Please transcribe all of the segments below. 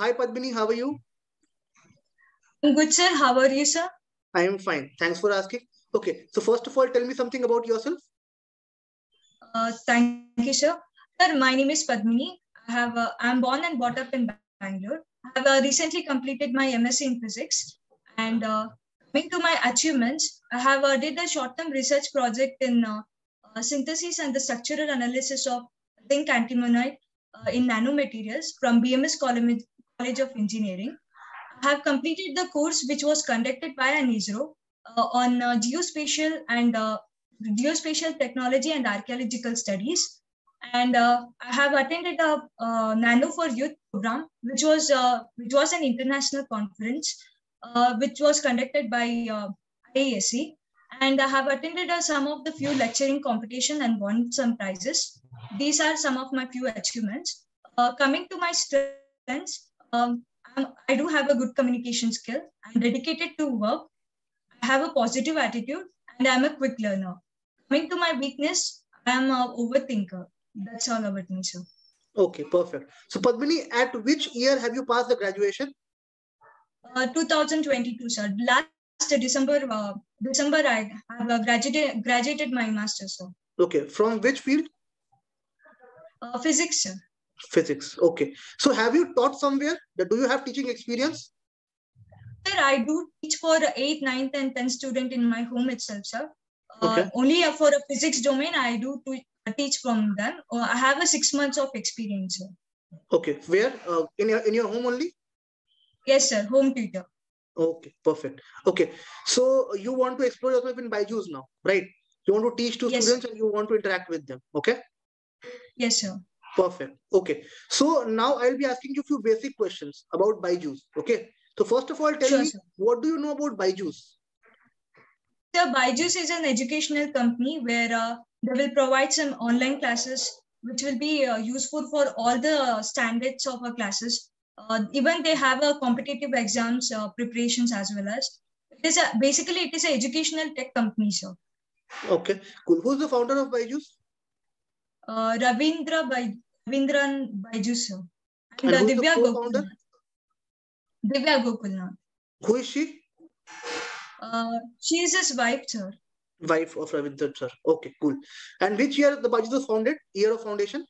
hi Padmini, how are you? I'm good, sir. How are you, sir? I am fine. Thanks for asking. Okay, so first of all, tell me something about yourself. Thank you, sir. Sir, my name is Padmini. I'm born and brought up in Bangalore. I have recently completed my MSc in physics. And coming to my achievements, I have did a short-term research project in synthesis and the structural analysis of zinc antimonide in nanomaterials from BMS College of Engineering. I have completed the course which was conducted by an ISRO on geospatial technology and archaeological studies. And I have attended a Nano for Youth program, which was an international conference, which was conducted by IASC. And I have attended some of the few lecturing competition and won some prizes. These are some of my few achievements. Coming to my strengths, I do have a good communication skill. I'm dedicated to work. I have a positive attitude, and I'm a quick learner. Coming to my weakness, I'm an overthinker. That's all about me, sir. Okay, perfect. So Padmini, at which year have you passed the graduation? 2022, sir. Last December, I have graduated my master's, sir. Okay, from which field? Physics, sir. Physics. Okay. So have you taught somewhere? Do you have teaching experience? Sir, I do teach for 8th, 9th, and 10th student in my home itself, sir. Okay. Only for a physics domain, I do teach from them. I have a 6 months of experience, sir. Okay. Where? In your home only? Yes, sir. Home tutor. Okay, perfect. Okay. So you want to explore yourself in Byjus now, right? You want to teach to students and you want to interact with them. Okay? Yes, sir. Perfect. Okay. So now I'll be asking you a few basic questions about Byjus. Okay. So first of all, tell me, sir, what do you know about Byjus? So Byjus is an educational company where they will provide some online classes which will be useful for all the standards of our classes. Even they have a competitive exams preparations as well as. Basically it is an educational tech company, sir. Okay, cool. Who's the founder of Byjus? Ravindran Byjus, sir. And who's the co-founder? Divya Gokul. Who is she? She is his wife, sir. Wife of Ravindran, sir. Okay, cool. And which year the Byjus was founded? Year of foundation?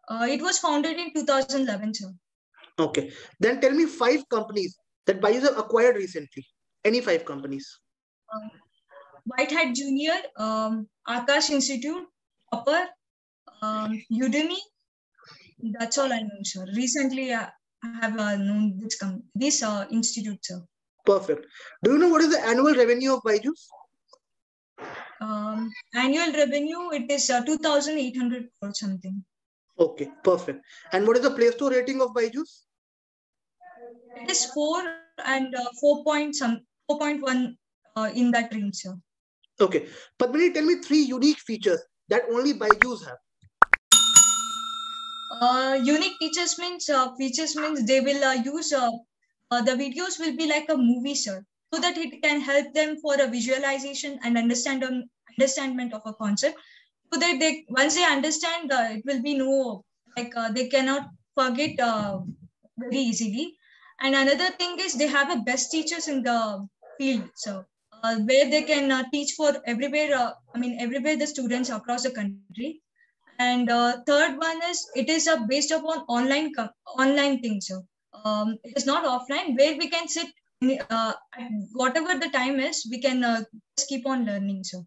It was founded in 2011, sir. Okay. Then tell me 5 companies that Byjus have acquired recently. Any 5 companies? Whitehead Junior, Akash Institute, Upper, Udemy. That's all I know, sir. Recently, I have known this institute, sir. Perfect. Do you know what is the annual revenue of Byjus? Annual revenue, it is 2,800 or something. Okay, perfect. And what is the Play Store rating of Byjus? It is 4 and 4.1 in that range, sir. Okay. Padmini, tell me 3 unique features that only Byjus have. Unique features means they will use the videos will be like a movie, sir, so that it can help them for a visualization and understandment of a concept, so that they once they understand it will be they cannot forget very easily. And another thing is they have a best teachers in the field, so where they can teach for everywhere. Everywhere the students across the country. And third one is it is based upon online things. So it is not offline where we can sit whatever the time is, we can just keep on learning. So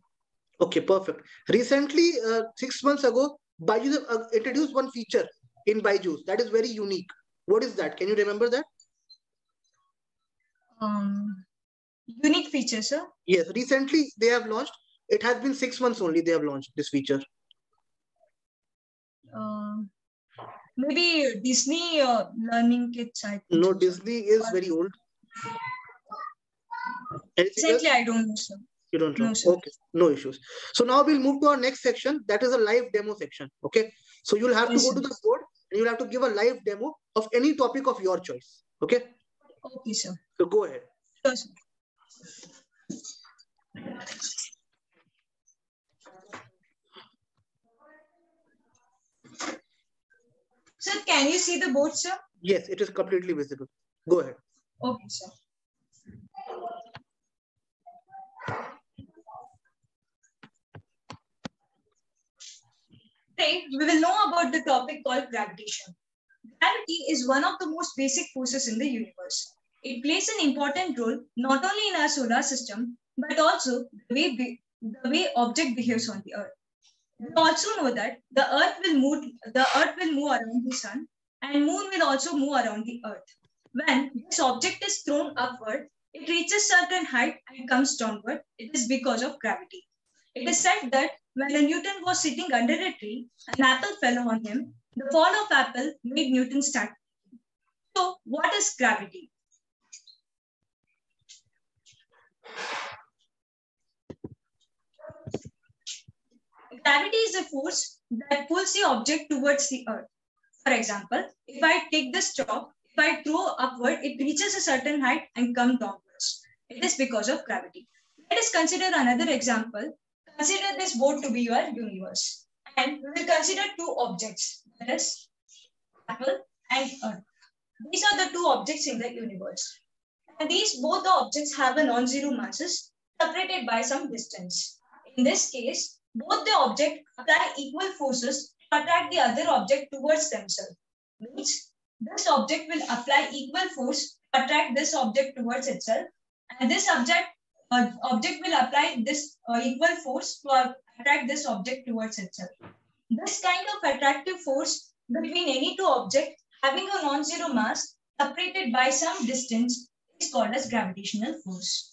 okay, perfect. Recently, 6 months ago, Byjus introduced one feature in Byjus that is very unique. What is that? Can you remember that? Unique feature, sir? Yes, recently they have launched. It has been 6 months only they have launched this feature. Maybe Disney learning kits. I think no, so. Disney is very old. Recently, I don't know, sir. You don't know? No, okay, no issues. So now we'll move to our next section. That is a live demo section. Okay. So you'll have to go to the board and you'll have to give a live demo of any topic of your choice. Okay. Okay, sir. So go ahead. Sure, sir. Sir, can you see the board, sir? Yes, it is completely visible. Go ahead. Okay, sir. Today, we will know about the topic called gravitation. Gravity is one of the most basic forces in the universe. It plays an important role not only in our solar system, but also the way object behaves on the Earth. We also know that the Earth will move around the Sun, and Moon will also move around the Earth. When this object is thrown upward, it reaches certain height and comes downward. It is because of gravity. It is said that when a Newton was sitting under a tree, an apple fell on him. The fall of apple made Newton start. So, what is gravity? Gravity is a force that pulls the object towards the Earth. For example, if I take this chalk, if I throw upward, it reaches a certain height and comes downwards. It is because of gravity. Let us consider another example. Consider this board to be your universe. And we will consider two objects, that is apple and Earth. These are the two objects in the universe. And both the objects have a non-zero masses separated by some distance. In this case, both the objects apply equal forces to attract the other object towards themselves. Means this object will apply equal force to attract this object towards itself, and this object will apply this equal force to attract this object towards itself. This kind of attractive force between any two objects having a non-zero mass separated by some distance is called as gravitational force.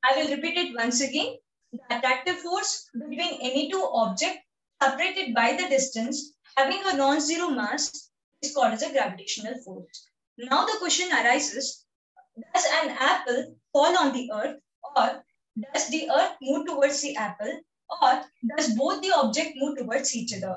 I will repeat it once again. The attractive force between any two objects separated by the distance having a non-zero mass is called as a gravitational force. Now the question arises, does an apple fall on the Earth, or does the Earth move towards the apple, or does both the objects move towards each other?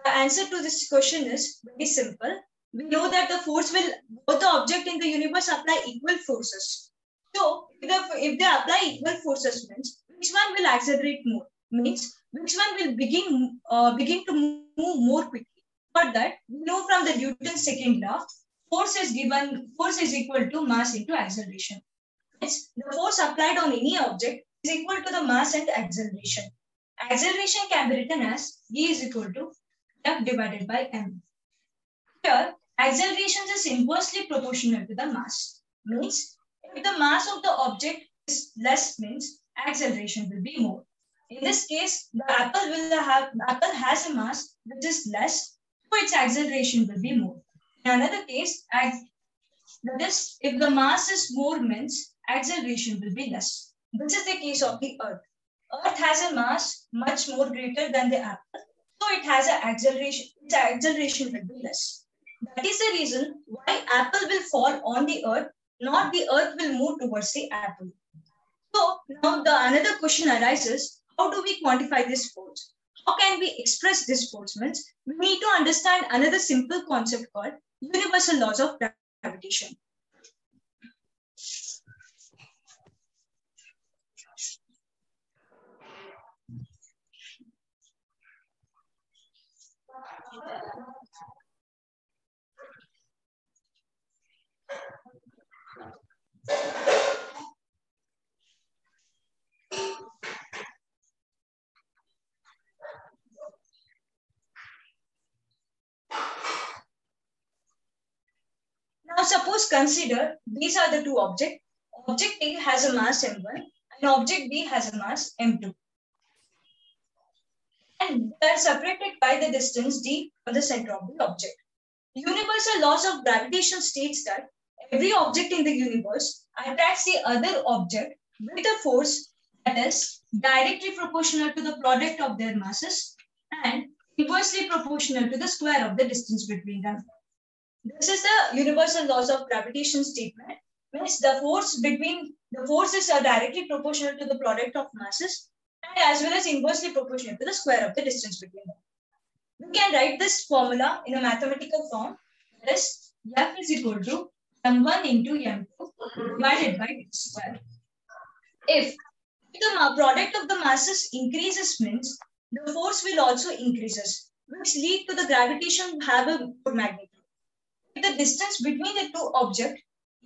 The answer to this question is very simple. We know that both the object in the universe apply equal forces. So, if they apply equal forces, means which one will accelerate more? Means which one will begin to move more quickly? For that, we know from the Newton's second law, force is equal to mass into acceleration. Means the force applied on any object is equal to the mass and acceleration. Acceleration can be written as E is equal to F divided by M. Here, acceleration is inversely proportional to the mass. Means if the mass of the object is less, means acceleration will be more. In this case, the apple has a mass which is less, so its acceleration will be more. In another case, that is, if the mass is more, means acceleration will be less. This is the case of the Earth. Earth has a mass much more greater than the apple, so it has an acceleration. Its acceleration will be less. That is the reason why apple will fall on the Earth, not the Earth will move towards the apple. So now another question arises, how do we quantify this force? How can we express this force? Means we need to understand another simple concept called universal laws of gravitation. Now suppose consider these are the two objects. Object A has a mass m1 and object B has a mass m2. And they are separated by the distance d from the center of the object. Universal laws of gravitation states that every object in the universe attracts the other object with a force that is directly proportional to the product of their masses and inversely proportional to the square of the distance between them. This is the universal laws of gravitation statement. Means the force is directly proportional to the product of masses and as well as inversely proportional to the square of the distance between them. We can write this formula in a mathematical form. That is, F is equal to m1 into m2 divided by d square. If If the product of the masses increases means the force will also increases, which lead to the gravitation have a good magnitude. If the distance between the two objects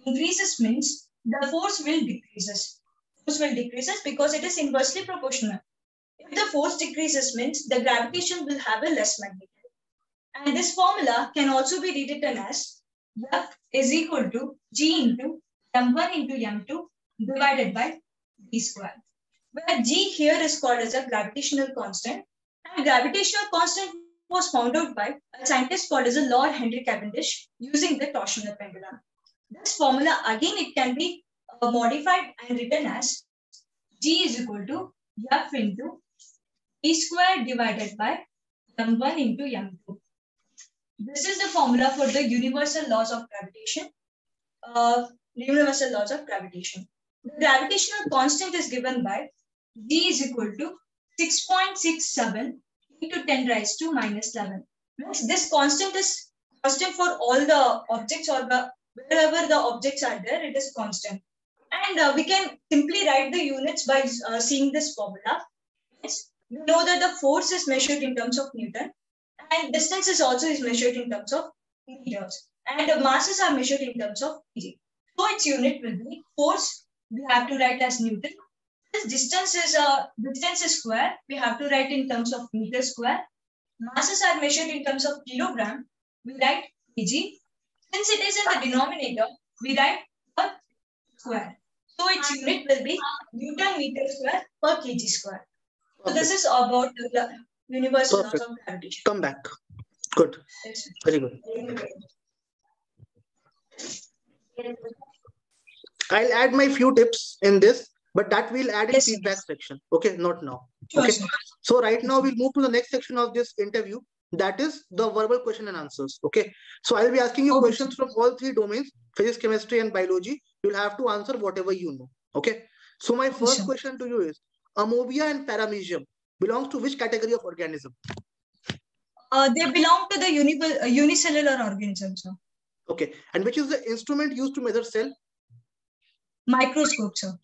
increases means the force will decreases. Force will decreases because it is inversely proportional. If the force decreases means the gravitation will have a less magnitude. And this formula can also be rewritten as F is equal to G into M1 into M2 divided by D square, where G here is called as a gravitational constant, and gravitational constant was found out by a scientist called as a Lord Henry Cavendish using the torsional pendulum. This formula again it can be modified and written as G is equal to F into D square divided by M1 into M2. This is the formula for the universal laws of gravitation. Universal laws of gravitation. The gravitational constant is given by G is equal to 6.67 into 10 raised to minus 11. Means this constant is constant for all the objects or wherever the objects are there, it is constant. And we can simply write the units by seeing this formula. We know that the force is measured in terms of Newton, and distance is also measured in terms of meters, and the masses are measured in terms of kg. So its unit will be force. We have to write as Newton. This distance is square. We have to write in terms of meter square. Masses are measured in terms of kilogram. We write kg. Since it is in the denominator, we write per square. So its unit will be Newton meter square per kg square. So this is about the universal laws of gravitation. Come back. Good. Very good. I'll add my few tips in this, but that we'll add in feedback section. Okay, not now. Okay. So right now we'll move to the next section of this interview. That is the verbal question and answers. Okay. So I'll be asking you questions from all three domains: physics, chemistry, and biology. You'll have to answer whatever you know. Okay. So my first question to you is: Amobia and paramecium belongs to which category of organism? They belong to the unicellular organisms. Sir. Okay. And which is the instrument used to measure cell? Microscope, sir.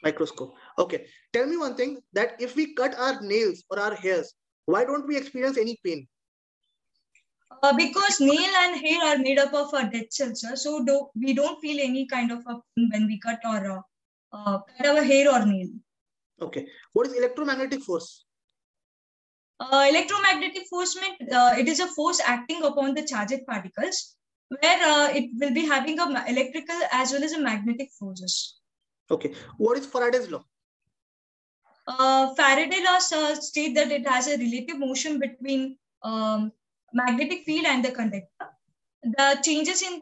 Microscope. Okay. Tell me one thing, that if we cut our nails or our hairs, why don't we experience any pain? Because nail and hair are made up of dead cells, sir. So we don't feel any kind of a pain when we cut or cut our hair or nail. Okay. What is electromagnetic force? Electromagnetic force means it is a force acting upon the charged particles, where it will be having a electrical as well as a magnetic forces. Okay. What is Faraday's law? Faraday law state that it has a relative motion between magnetic field and the conductor. The changes in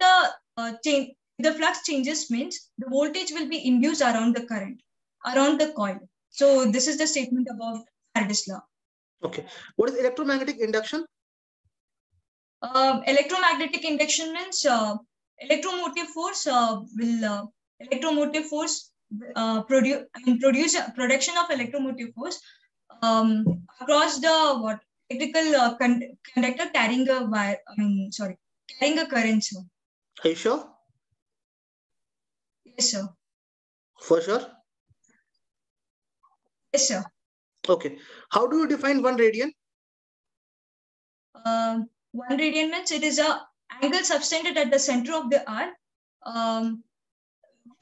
the flux changes means the voltage will be induced around the current, around the coil. So this is the statement about Faraday's law. Okay. What is electromagnetic induction? Electromagnetic induction means electromotive force production of electromotive force across the electrical conductor carrying a wire. Carrying a current. Sir. Are you sure? Yes, sir. For sure? Yes, sir. Okay. How do you define 1 radian? 1 radian means it is a angle subtended at the center of the arc,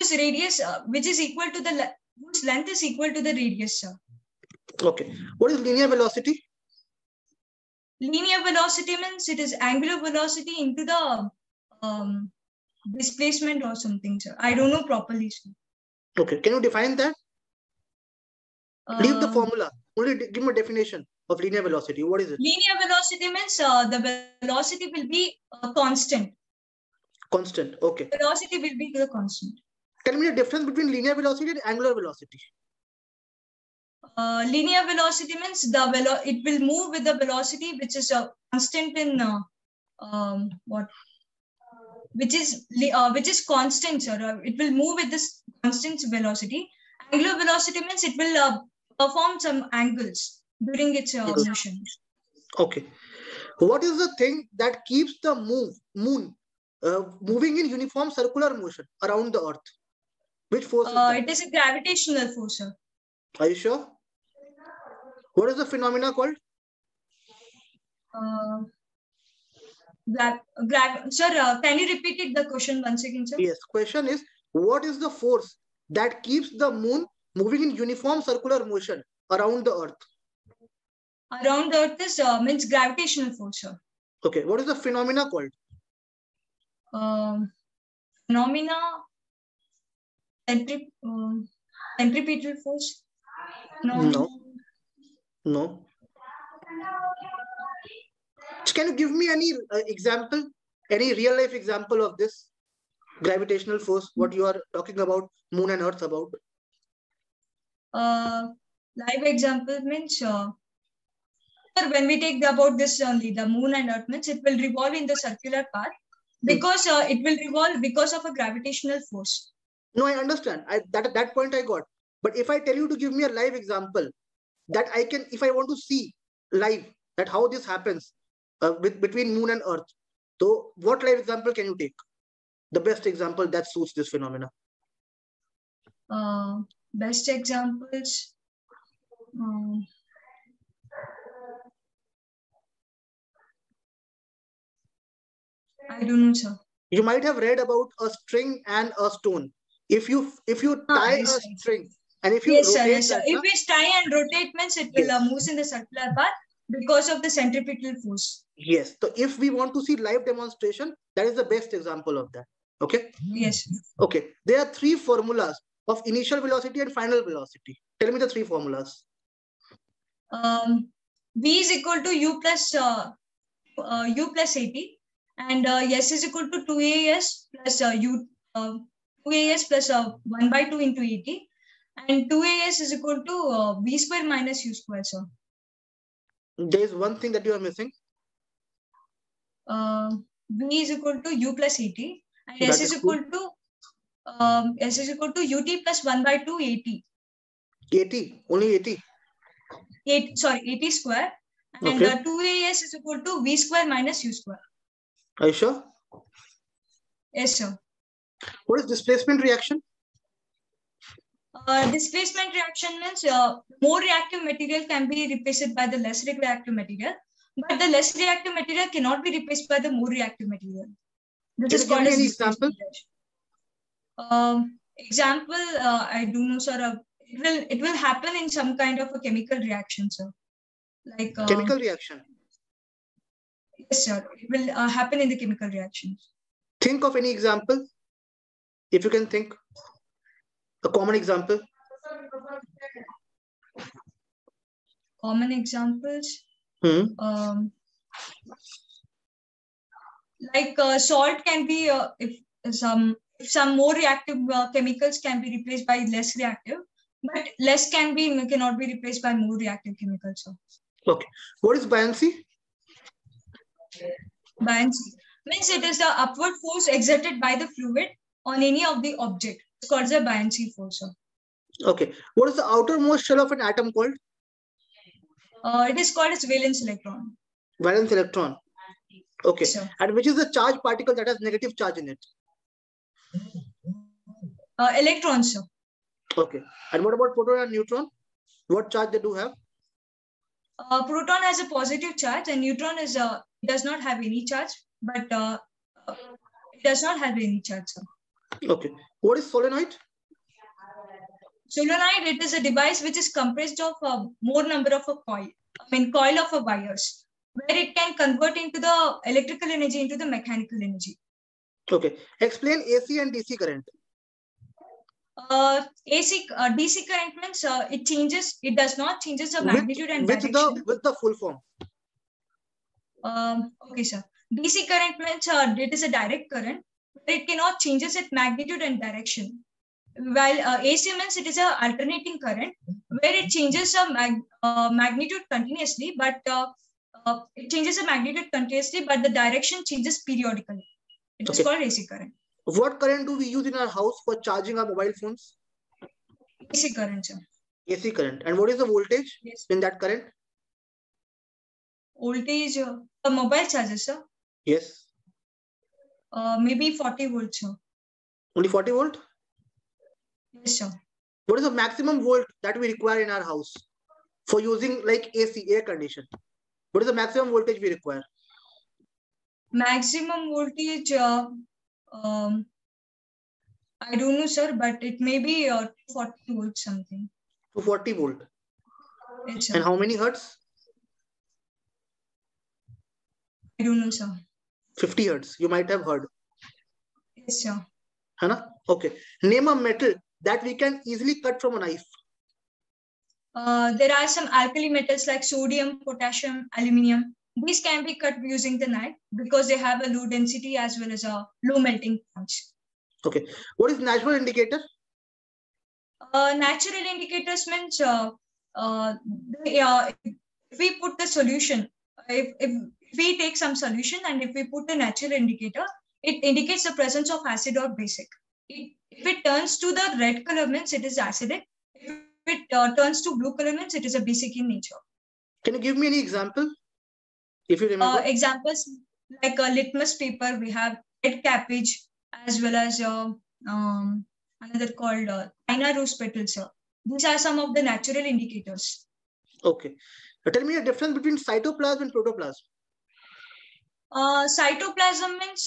whose radius, which is equal to the whose length is equal to the radius, sir. Okay. What is linear velocity? Linear velocity means it is angular velocity into the displacement or something, sir. I don't know properly, sir. Okay. Can you define that? Leave the formula. Only give me a definition of linear velocity. What is it? Linear velocity means the velocity will be constant. Constant. Okay. Velocity will be the constant. Tell me the difference between linear velocity and angular velocity. Linear velocity means it will move with the velocity which is constant in which is constant, sir. It will move with this constant velocity. Angular velocity means it will perform some angles during its motion. Okay. What is the thing that keeps the moon moving in uniform circular motion around the earth? Which force is that? It is a gravitational force, sir. Are you sure? What is the phenomena called? Sir, can you repeat it, the question once again, sir? Yes, question is, what is the force that keeps the moon moving in uniform circular motion around the earth? Around the earth is means gravitational force, sir. Okay, what is the phenomena called? Phenomena, centripetal force? No. No. Can you give me any example, any real life example of this gravitational force, what you are talking about, moon and earth about? Live example means, when we take about this only, the moon and earth means it will revolve in the circular path because it will revolve because of a gravitational force. No, I understand. That point I got. But if I tell you to give me a live example that I can, if I want to see live that how this happens between moon and earth, so what live example can you take? The best example that suits this phenomena. Best examples. I don't know, sir. You might have read about a string and a stone. If you tie a string and if you rotate that, if we tie and rotate means it will move in the circular path because of the centripetal force. Yes. So if we want to see live demonstration, that is the best example of that. Okay. Yes. Okay. There are three formulas of initial velocity and final velocity. Tell me the three formulas. V is equal to U plus AT, and S is equal to 2AS plus 2AS plus 1 by 2 into AT, and 2AS is equal to V square minus U square, sir. There is one thing that you are missing. V is equal to U plus AT, and S is equal to UT plus 1 by 2 AT. AT, only AT. AT square, and 2AS is equal to V square minus U square. Are you sure? Yes, sir. What is displacement reaction? Displacement reaction means more reactive material can be replaced by the less reactive material, but the less reactive material cannot be replaced by the more reactive material. This is called as example. Example, I do know, sir. It will happen in some kind of a chemical reaction, sir. Like chemical reaction. Yes, sir. It will happen in the chemical reactions. Think of any example, if you can think. A common example. Common examples. Like salt can be if some more reactive chemicals can be replaced by less reactive, but less cannot be replaced by more reactive chemicals. So. Okay. What is buoyancy? Buoyancy means it is the upward force exerted by the fluid on any of the object. It's called the buoyancy force. Okay. What is the outermost shell of an atom called? It is called as valence electron. Valence electron. Okay. Sure. And which is the charged particle that has negative charge in it? Electrons, sir. Okay. And what about proton and neutron? What charge they do have? Proton has a positive charge and neutron is does not have any charge, but it does not have any charge, sir. Okay. What is solenoid? Solenoid, it is a device which is comprised of more number of a coil. Coil of a wires, where it can convert into the electrical energy into the mechanical energy. Okay. Explain AC and DC current. DC current means it changes. It does not changes the magnitude and direction. With the full form. Okay, sir. DC current means it is a direct current, but it cannot changes its magnitude and direction. While AC means it is a alternating current, where it changes the magnitude continuously, but it changes the magnitude continuously, but the direction changes periodically. It is called AC current. What current do we use in our house for charging our mobile phones? AC current, sir. AC current. And what is the voltage in that current? Voltage, the mobile charges, sir? Yes. Maybe 40 volts, sir. Only 40 volt? Yes, sir. What is the maximum volt that we require in our house for using like AC, air condition? What is the maximum voltage we require? Maximum voltage, I don't know, sir, but it may be 40 volts something. 240 volt. Yes, sir. And how many hertz? I don't know, sir. 50 hertz. You might have heard. Yes, sir. Hana? Okay. Name a metal that we can easily cut from a knife. There are some alkali metals like sodium, potassium, aluminium. These can be cut using the knife because they have a low density as well as a low melting point. Okay. What is natural indicator? Natural indicators means if we put the solution, if we take some solution and if we put the natural indicator, it indicates the presence of acid or basic. If it turns to the red color means it is acidic. If it turns to blue color means it is a basic in nature. Can you give me any example? If you remember. Examples like a litmus paper, we have red cabbage as well as another called China rose petals. These are some of the natural indicators. Okay. Tell me the difference between cytoplasm and protoplasm. Cytoplasm means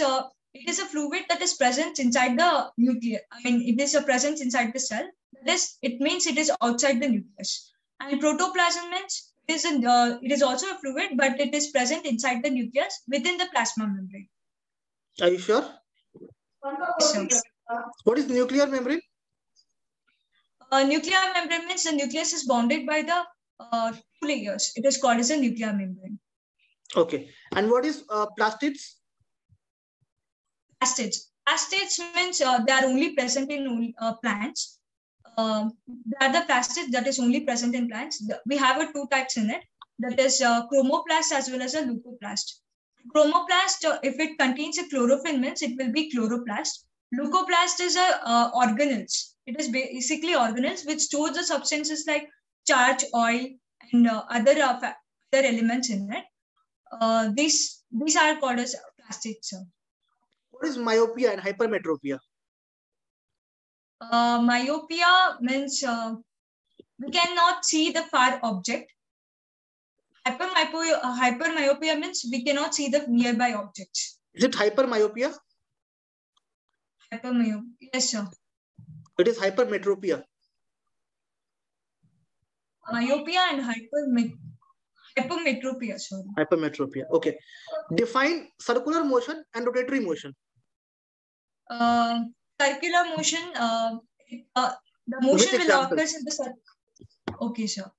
it is a fluid that is present inside the nucleus. I mean, it is a presence inside the cell. It means it is outside the nucleus. And protoplasm means it is also a fluid, but it is present inside the nucleus within the plasma membrane. Are you sure? Yes, what is nuclear membrane? Nuclear membrane means the nucleus is bounded by the two layers. It is called as a nuclear membrane. Okay. And what is plastids? Plastids means they are only present in plants. They are the plastids that is only present in plants. We have two types in it. That is chromoplast as well as a leucoplast. Chromoplast, if it contains a chlorophyll means it will be chloroplast. Leucoplast is organelles. It is basically organelles which store the substances like charge, oil, and other elements in it. These are called as plastids. What is myopia and hypermetropia? Myopia means we cannot see the far object. Hypermyopia means we cannot see the nearby objects. Is it hypermyopia? Hypermyopia, yes, sir. It is hypermetropia. Myopia and hypermetropia, sorry. Hypermetropia. Okay. Define circular motion and rotatory motion. Circular motion, the motion will occur in the circle. Okay, sir.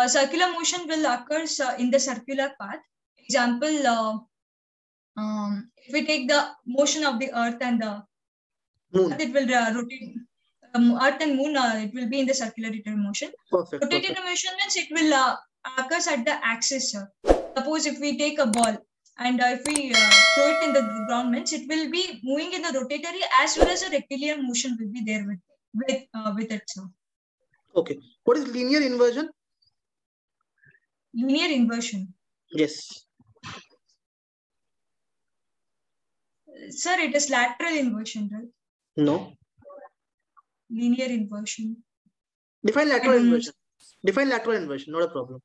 Circular motion will occur in the circular path. Example, if we take the motion of the earth and the moon, it will rotate. Earth and moon, it will be in the circulatory motion. Perfect. Rotating motion means it will occurs at the axis, sir. Suppose if we take a ball and if we throw it in the ground means it will be moving in the rotatory as well as a rectilinear motion will be there with it, sir. Okay. What is linear inversion? Linear inversion. Yes. Sir, it is lateral inversion, right? No. Linear inversion. Define lateral inversion. Define lateral inversion, not a problem.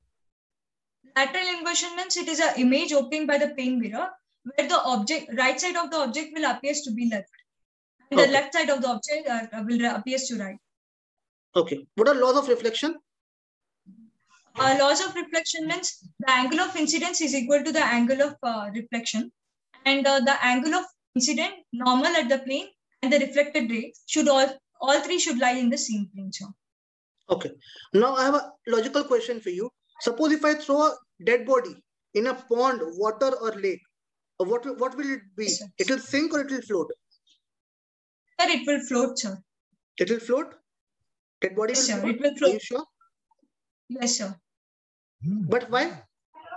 Lateral inversion means it is an image obtained by the plane mirror where the object, right side of the object will appears to be left. And the left side of the object will appears to right. Okay. What are laws of reflection? Laws of reflection means the angle of incidence is equal to the angle of reflection. And the angle of incident, normal at the plane, and the reflected ray should all three should lie in the same plane. So. Okay. Now I have a logical question for you. Suppose if I throw a dead body in a pond, water, or lake, what will it be? Yes, it will sink or it will float? Sir, it will float, sir. It will float? Dead body yes, will sir, float? It will float. Are you sure? Yes, sir. But why?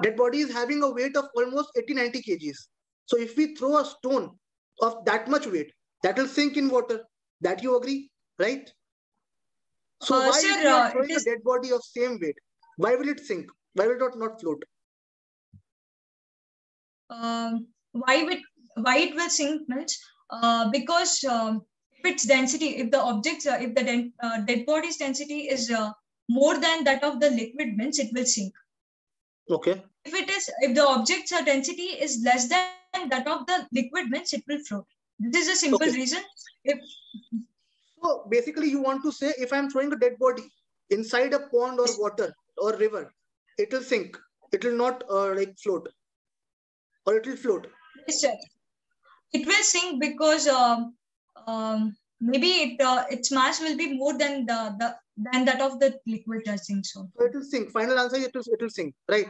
Dead body is having a weight of almost 80-90 kgs. So if we throw a stone of that much weight, that will sink in water. That you agree, right? So why sir, if you are throwing a dead body of same weight, why will it sink? Why will it not float? Why it will sink means because if its density, if the objects, if the dead body's density is more than that of the liquid, means it will sink. Okay. If the object's density is less than that of the liquid, means it will float. This is a simple reason. So basically you want to say, if I'm throwing a dead body inside a pond or water or river, it will sink. It will not like float, or it will float. Yes, sir. It will sink because maybe its mass will be more than than that of the liquid. I think so. So it will sink. Final answer, it will sink, right?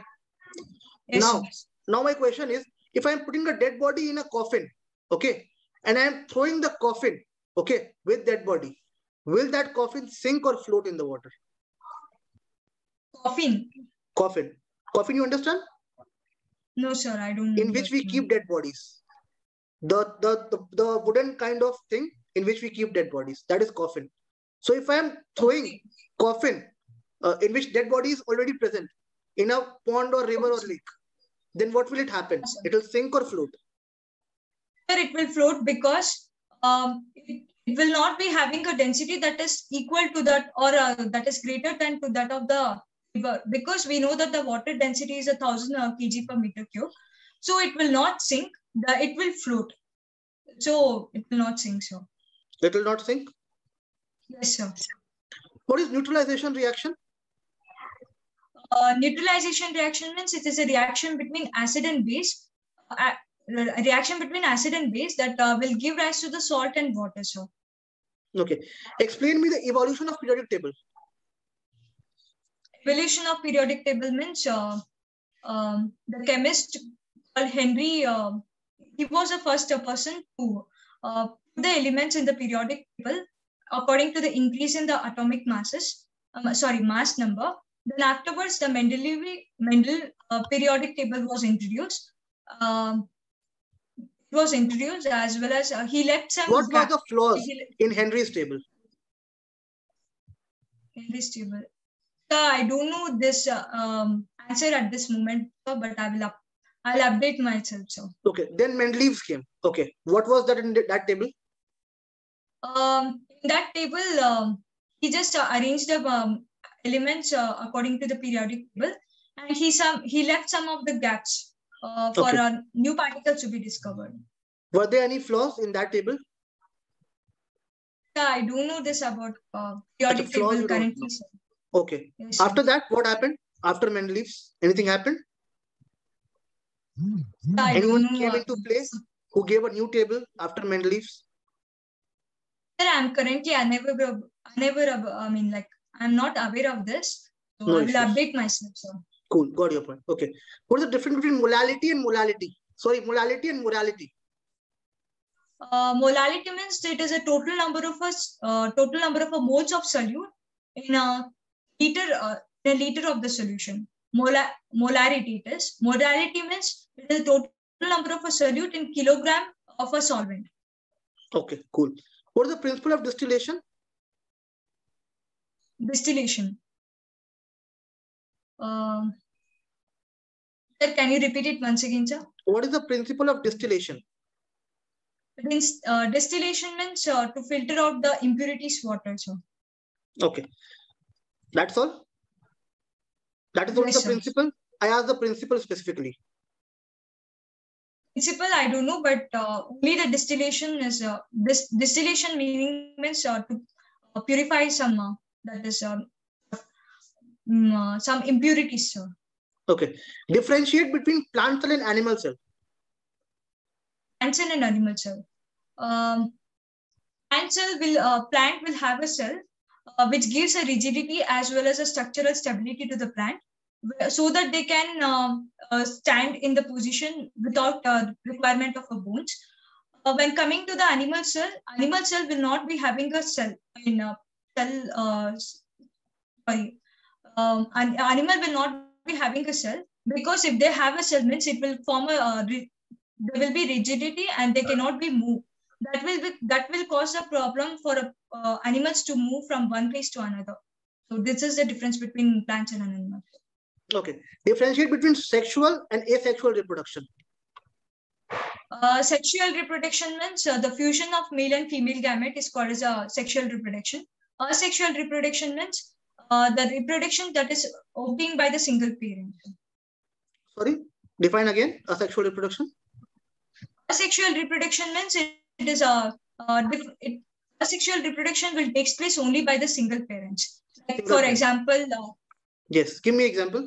Yes, now my question is, if I'm putting a dead body in a coffin, okay, and I'm throwing the coffin, okay, with dead body, will that coffin sink or float in the water? Coffin. Coffin, you understand? No, sir, I don't. In which we keep dead bodies. The wooden kind of thing in which we keep dead bodies. That is coffin. So if I am throwing coffin in which dead body is already present in a pond or river or lake, then what will it happen? It will sink or float? Sir, it will float because it will not be having a density that is equal to that, or that is greater than to that of the river, because we know that the water density is 1000 kg per meter cube. So it will not sink, it will float. So it will not sink, sir. It will not sink? Yes, sir. What is neutralization reaction? Neutralization reaction means it is a reaction between acid and base. A reaction between acid and base that will give rise to the salt and water, sir. Okay. Explain me the evolution of periodic table. Evolution of periodic table means the chemist called Henry, he was the first person to put the elements in the periodic table according to the increase in the atomic masses, mass number. Then afterwards, the Mendel periodic table was introduced. It was introduced, as well as he left some. What were the flaws in Henry's table? Henry's table. I don't know this answer at this moment, but I'll update myself, sir. Okay. Then Mendeleev's came. Okay. What was that in that table? In that table, he just arranged the elements according to the periodic table, and he left some of the gaps for new particles to be discovered. Were there any flaws in that table? Yeah, I don't know this about periodic table currently, sir. Okay. Yes, after that, what happened? After Mendeleev's, anything happened? Anyone came into play who gave a new table after Mendeleev's? Sir, I'm currently unaware. I'm not aware of this. So I will update myself, sir. Cool, got your point. Okay. What is the difference between molality and molality? Sorry, molality and morality. Molality means it is a total number of moles of solute in a liter of the solution. Molarity it is. Molality means it is a total number of a solute in kilogram of a solvent. Okay, cool. What is the principle of distillation? Distillation. Sir, can you repeat it once again, sir? What is the principle of distillation? Distillation means to filter out the impurities water, sir. Okay. That's all? That is only the principle? I asked the principle specifically. Principle, I don't know, but only the distillation is this distillation meaning means to purify some some impurities, sir. Okay. Differentiate between plant cell and animal cell. Plant cell and animal cell. Plant will have a cell which gives a rigidity as well as a structural stability to the plant, so that they can stand in the position without requirement of a bones. When coming to the animal cell will not be having a cell. An animal will not be having a cell, because if they have a cell, means it will form there will be rigidity and they cannot be moved. That will cause a problem for animals to move from one place to another. So this is the difference between plants and animals. Okay. Differentiate between sexual and asexual reproduction. Sexual reproduction means the fusion of male and female gamete is called as a sexual reproduction. Asexual reproduction means the reproduction that is obtained by the single parent. Sorry, define again. Asexual reproduction. Asexual reproduction means it is asexual reproduction will take place only by the single parents. Like for example, yes, give me example.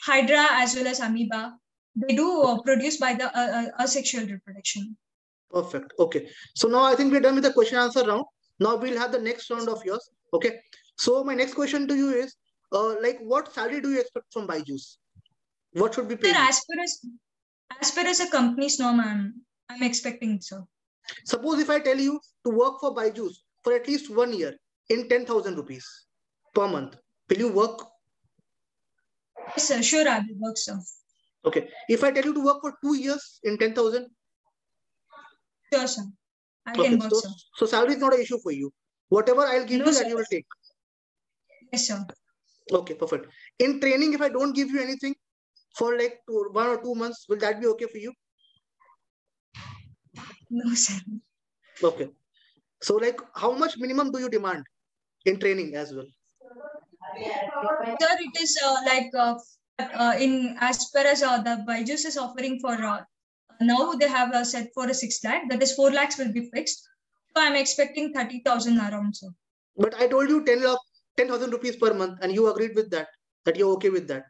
Hydra as well as amoeba, they do produce by the asexual reproduction. Perfect. Okay. So now I think we're done with the question answer round. Now we'll have the next round of yours. Okay. So my next question to you is, like, what salary do you expect from Byjus? What should be paid? As per as a company's norm, I'm expecting so. Suppose if I tell you to work for Byjus for at least 1 year in 10,000 rupees per month, will you work? Yes, sir. Sure, I will work, sir. Okay. If I tell you to work for 2 years in 10,000? Sure, sir. I can work, sir. So salary is not an issue for you. Whatever I'll give you, that you will take. Yes, sir. Okay, perfect. In training, if I don't give you anything for like 1 or 2 months, will that be okay for you? No, sir. Okay. So like, how much minimum do you demand in training as well? Sir, it is in as per as the Byjus is offering for now they have set for a 6 lakh, that is 4 lakhs will be fixed. So I'm expecting 30,000 around, sir. But I told you 10,000 rupees per month, and you agreed with that you're okay with that.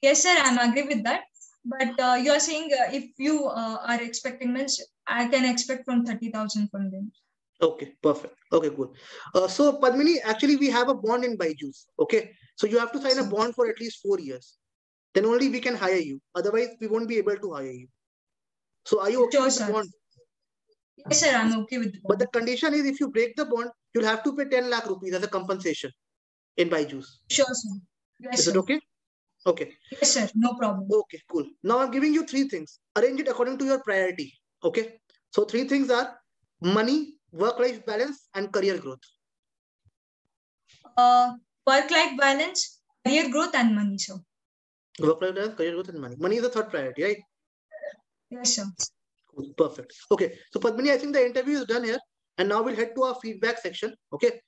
Yes, sir, I'm agree with that. But you are saying if you are expecting, means I can expect from 30,000 from them. Okay, perfect. Okay, cool. So Padmini, actually we have a bond in Byjus. Okay, so you have to sign a bond for at least 4 years. Then only we can hire you. Otherwise, we won't be able to hire you. So are you okay with the bond? Yes, sir, I'm okay with the bond. But the condition is, if you break the bond, you'll have to pay 10 lakh rupees as a compensation in Byjus. Sure, sir. Yes, is it okay? Okay. Yes, sir. No problem. Okay, cool. Now I'm giving you 3 things. Arrange it according to your priority. Okay. So 3 things are money, work-life balance, and career growth. Work-life balance, career growth, and money, sir. Work-life balance, career growth, and money. Money is the 3rd priority, right? Yes, sir. Cool. Perfect. Okay. So Padmini, I think the interview is done here, and now we'll head to our feedback section. Okay.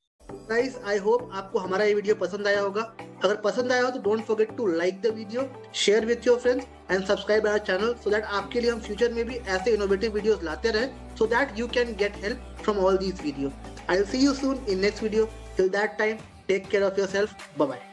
Guys, I hope आपको हमारा ये video पसंद आया होगा. अगर पसंद आया हो तो don't forget to like the video, share with your friends, and subscribe our channel so that आपके लिए हम फ्यूचर में भी ऐसे innovative videos लाते रहें, so that you can get help from all these videos. I'll see you soon in next video. Till that time, take care of yourself. Bye bye.